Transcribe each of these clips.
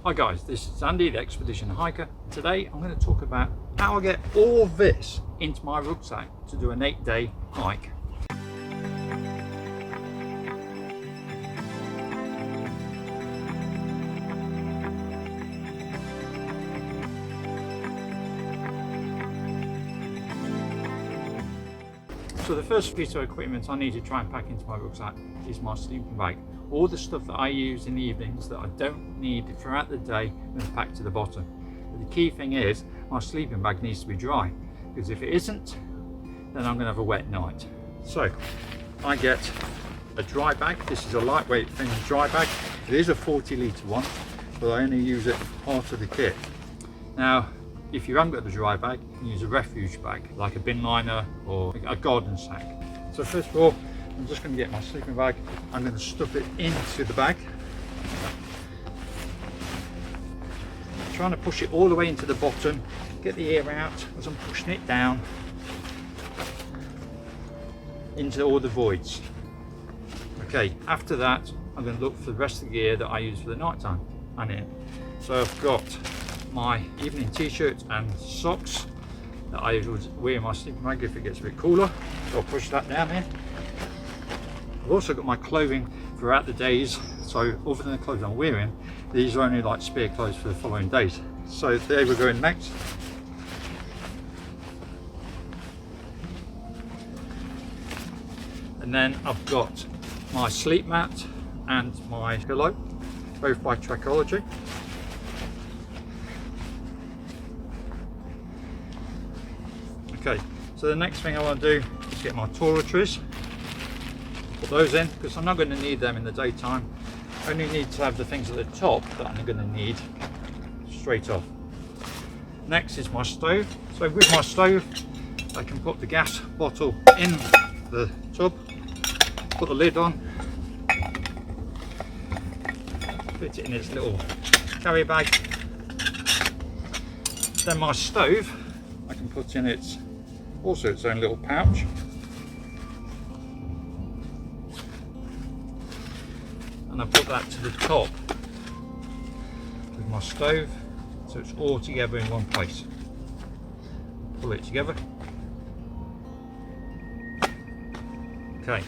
Hi guys, this is Andy, the Expedition Hiker. Today I'm going to talk about how I get all of this into my rucksack to do an 8-day hike. So the first piece of equipment I need to try and pack into my rucksack is my sleeping bag. All the stuff that I use in the evenings that I don't need throughout the day, I'm going to pack to the bottom. But the key thing is my sleeping bag needs to be dry, because if it isn't, then I'm going to have a wet night. So I get a dry bag. This is a lightweight thin dry bag. It is a 40-litre one, but I only use it part of the kit. Now, if you haven't got the dry bag, you can use a refuge bag, like a bin liner or a garden sack. So first of all, I'm just going to get my sleeping bag. I'm going to stuff it into the bag. I'm trying to push it all the way into the bottom, get the air out as I'm pushing it down into all the voids. Okay, after that, I'm going to look for the rest of the gear that I use for the night time and in. So I've got my evening t-shirt and socks that I would wear in my sleeping bag if it gets a bit cooler, so I'll push that down here. I've also got my clothing throughout the days, so other than the clothes I'm wearing, these are only like spare clothes for the following days. So there we're going next. And then I've got my sleep mat and my pillow, both by Trackology. Okay, so the next thing I want to do is get my toiletries, put those in, because I'm not going to need them in the daytime. I only need to have the things at the top that I'm going to need straight off. Next is my stove. So with my stove, I can put the gas bottle in the tub, put the lid on, fit it in its little carry bag. Then my stove, I can put in its own little pouch. And I put that to the top with my stove, so it's all together in one place. Pull it together. Okay,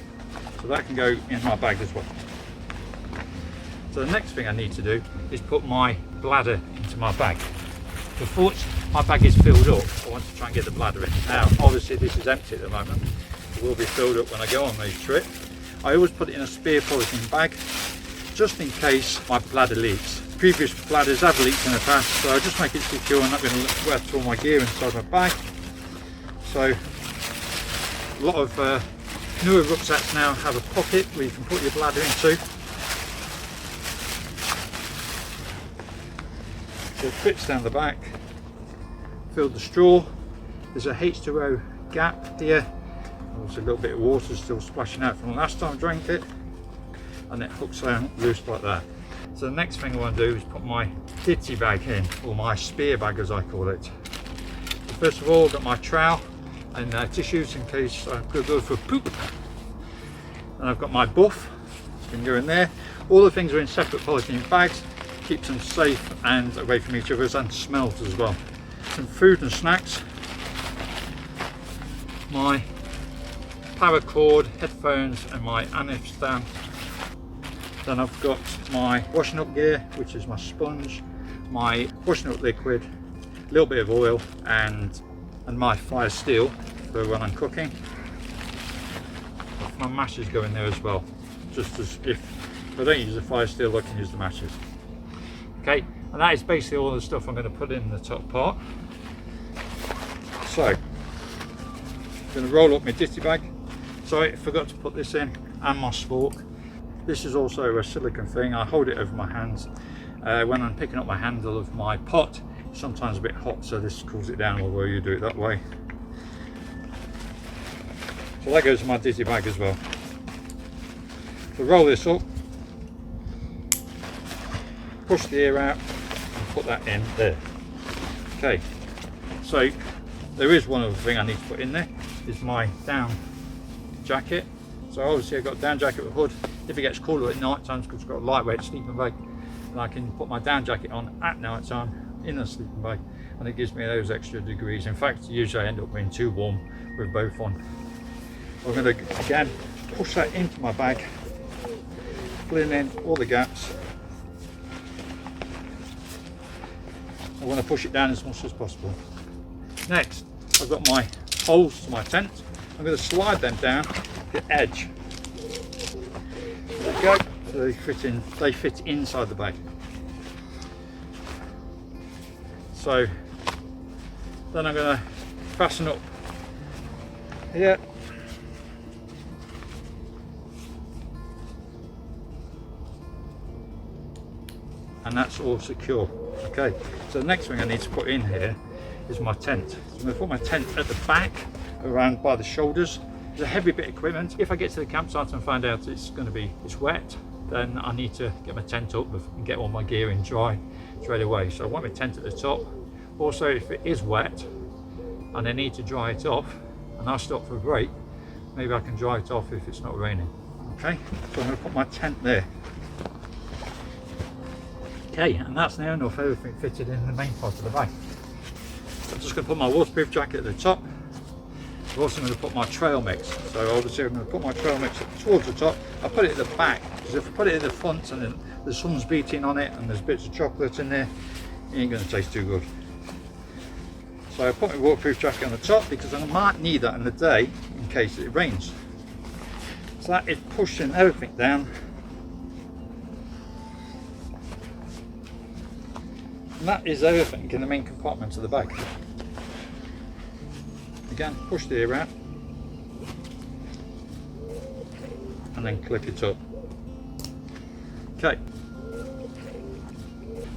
so that can go in my bag as well. So the next thing I need to do is put my bladder into my bag. Before my bag is filled up, I want to try and get the bladder in. Now, obviously this is empty at the moment. It will be filled up when I go on this trip. I always put it in a spare polythene bag, just in case my bladder leaks. Previous bladders have leaked in the past, so I just make it secure. I'm not going to wet all my gear inside my bag. So a lot of newer rucksacks now have a pocket where you can put your bladder into. So it fits down the back. Filled the straw. There's a H2O gap here. There's a little bit of water still splashing out from the last time I drank it, and it hooks down loose like that. So the next thing I want to do is put my ditty bag in, or my spear bag as I call it. So first of all, I've got my trowel and tissues in case I could go for a poop. And I've got my buff, so can go in there. All the things are in separate polythene bags, keeps them safe and away from each other, and smells as well. Some food and snacks, my power cord, headphones and my anif stand. Then I've got my washing up gear, which is my sponge, my washing up liquid, a little bit of oil, and my fire steel for when I'm cooking. My matches go in there as well, just as if I don't use the fire steel, I can use the matches. Okay, and that is basically all the stuff I'm going to put in the top part. So I'm going to roll up my ditty bag. Sorry, I forgot to put this in, and my spork. This is also a silicone thing. I hold it over my hands. When I'm picking up my handle of my pot, it's sometimes a bit hot, so this cools it down, although you do it that way. So that goes in my ditty bag as well. So roll this up, push the air out, and put that in there. Okay, so there is one other thing I need to put in there, is my down jacket. So obviously I've got a down jacket with a hood. If it gets cooler at night times, because it's got a lightweight sleeping bag, and I can put my down jacket on at night time in the sleeping bag, and it gives me those extra degrees. In fact, usually I end up being too warm with both on. I'm going to again push that into my bag, filling in all the gaps. I want to push it down as much as possible. Next, I've got my holes to my tent. I'm going to slide them down the edge. There we go. So they fit inside the bag. So then I'm going to fasten up here. And that's all secure. Okay, so the next thing I need to put in here is my tent. So I'm going to put my tent at the back, around by the shoulders. It's a heavy bit of equipment. If I get to the campsite and find out it's wet, then I need to get my tent up and get all my gear in dry straight away. So I want my tent at the top. Also, if it is wet and I need to dry it off and I stop for a break, maybe I can dry it off if it's not raining. Okay, so I'm going to put my tent there. Okay, and that's now enough everything fitted in the main part of the bag. So I'm just going to put my waterproof jacket at the top. I'm also going to put my trail mix. So obviously I'm going to put my trail mix towards the top. I put it at the back, because if I put it at the front and then the sun's beating on it and there's bits of chocolate in there, it ain't going to taste too good. So I put my waterproof jacket on the top because I might need that in the day in case it rains. So that is pushing everything down. And that is everything in the main compartment of the bag. Again, push the ear out and then clip it up. Okay,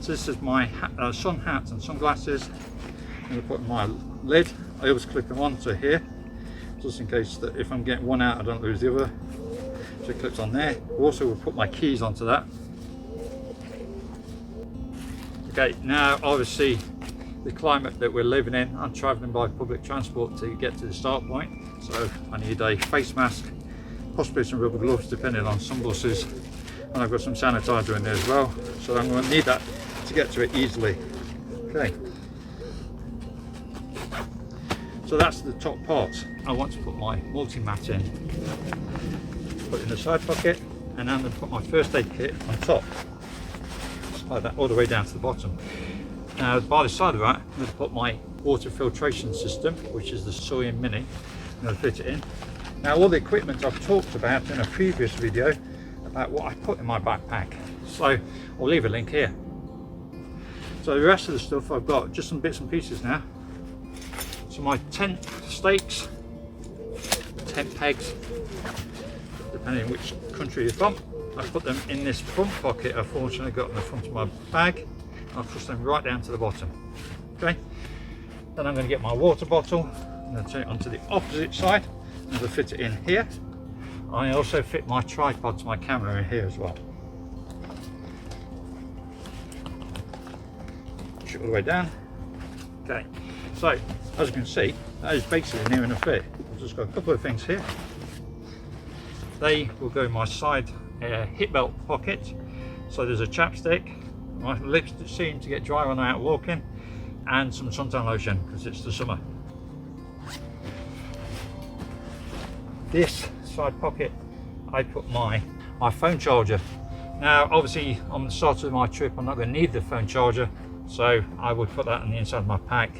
so this is my sun hat and sunglasses. I'm going to put my lid. I always clip them onto here, just in case that if I'm getting one out I don't lose the other. So it clips on there. Also, we'll put my keys onto that. Okay, now obviously the climate that we're living in, I'm travelling by public transport to get to the start point, so I need a face mask, possibly some rubber gloves depending on some buses, and I've got some sanitizer in there as well, so I'm going to need that to get to it easily. Okay, so that's the top part. I want to put my multi-mat in, put it in the side pocket, and I'm going to put my first aid kit on top. Like that, all the way down to the bottom. Now by the side of that, I'm going to put my water filtration system, which is the Soy Mini. I'm going to fit it in. Now all the equipment I've talked about in a previous video about what I put in my backpack, so I'll leave a link here. So the rest of the stuff I've got just some bits and pieces now. So my tent stakes, tent pegs, depending on which country you're from, I put them in this front pocket I've fortunately got in the front of my bag. I'll push them right down to the bottom. Okay, then I'm going to get my water bottle. I'm going to turn it onto the opposite side. I'm going to fit it in here. I also fit my tripod to my camera in here as well. Push it all the way down. Okay, so as you can see, that is basically near enough fit. I've just got a couple of things here. They will go in my side hip belt pocket. So there's a chapstick, my lips seem to get dry when I'm out walking, and some suntan lotion because it's the summer. This side pocket I put my phone charger. Now obviously on the start of my trip I'm not going to need the phone charger, so I would put that on the inside of my pack.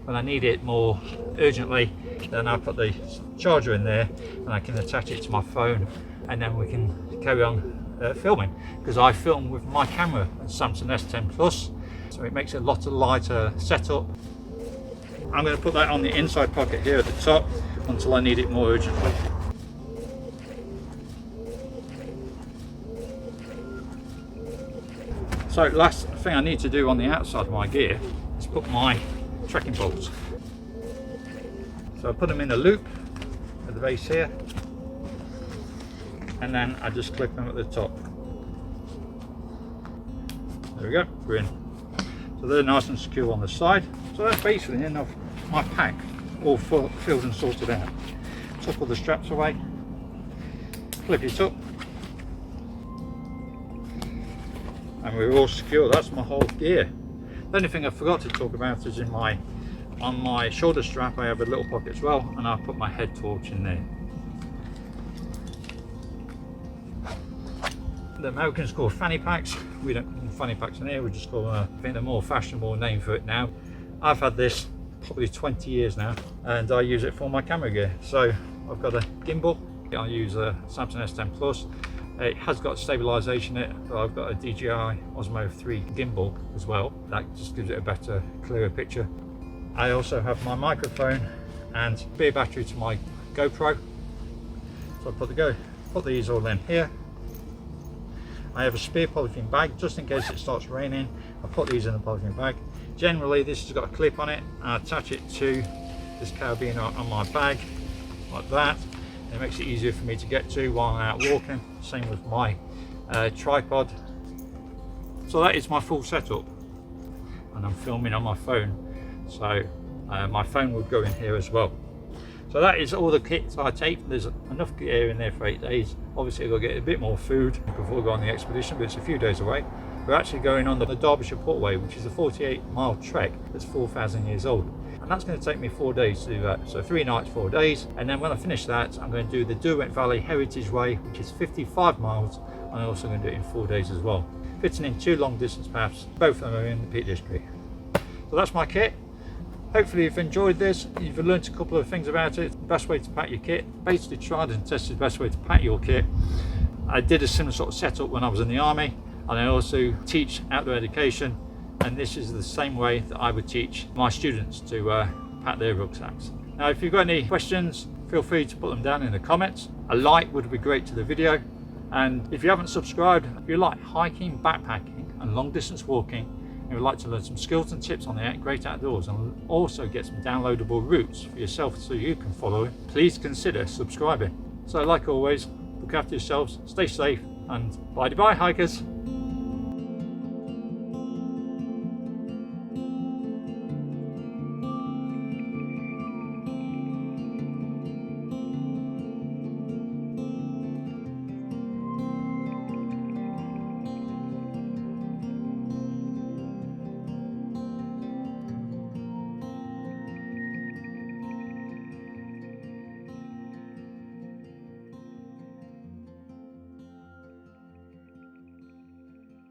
When I need it more urgently, then I put the charger in there and I can attach it to my phone, and then we can carry on filming, because I film with my camera, a Samsung S10 Plus, so it makes it a lot lighter setup. I'm going to put that on the inside pocket here at the top until I need it more urgently. So last thing I need to do on the outside of my gear is put my trekking poles. So I put them in a loop at the base here, and then I just clip them at the top. There we go, we're in. So they're nice and secure on the side. So that's basically enough my pack all filled and sorted out. Tuck all the straps away, clip it up, and we're all secure. That's my whole gear. The only thing I forgot to talk about is on my shoulder strap I have a little pocket as well, and I put my head torch in there. The Americans call Fanny Packs. We don't call them Fanny Packs in here, we just call them, I think, a more fashionable name for it now. I've had this probably 20 years now, and I use it for my camera gear. So I've got a gimbal. I use a Samsung S10 Plus. It has got stabilization in it, but I've got a DJI Osmo 3 gimbal as well. That just gives it a better, clearer picture. I also have my microphone and spare battery to my GoPro. So I put these all in here. I have a spare polythene bag just in case it starts raining. I put these in the polythene bag. Generally this has got a clip on it. I attach it to this carabiner on my bag like that. It makes it easier for me to get to while I'm out walking. Same with my tripod. So that is my full setup, and I'm filming on my phone, so my phone would go in here as well. So that is all the kits I take. There's enough gear in there for 8 days. Obviously I've got to get a bit more food before I go on the expedition, but it's a few days away. We're actually going on the Derbyshire Portway, which is a 48-mile trek that's 4,000 years old. And that's going to take me 4 days to do that. So 3 nights, 4 days. And then when I finish that, I'm going to do the Derwent Valley Heritage Way, which is 55 miles. And I'm also going to do it in 4 days as well. Fitting in 2 long distance paths. Both of them are in the Peak District. So that's my kit. Hopefully you've enjoyed this. You've learned a couple of things about it. The best way to pack your kit. Basically tried and tested the best way to pack your kit. I did a similar sort of setup when I was in the army. And I also teach outdoor education. And this is the same way that I would teach my students to pack their rucksacks. Now if you've got any questions, feel free to put them down in the comments. A like would be great to the video, and if you haven't subscribed, if you like hiking, backpacking and long distance walking, and would like to learn some skills and tips on the great outdoors and also get some downloadable routes for yourself so you can follow, please consider subscribing. So like always, look after yourselves, stay safe, and bye-bye hikers.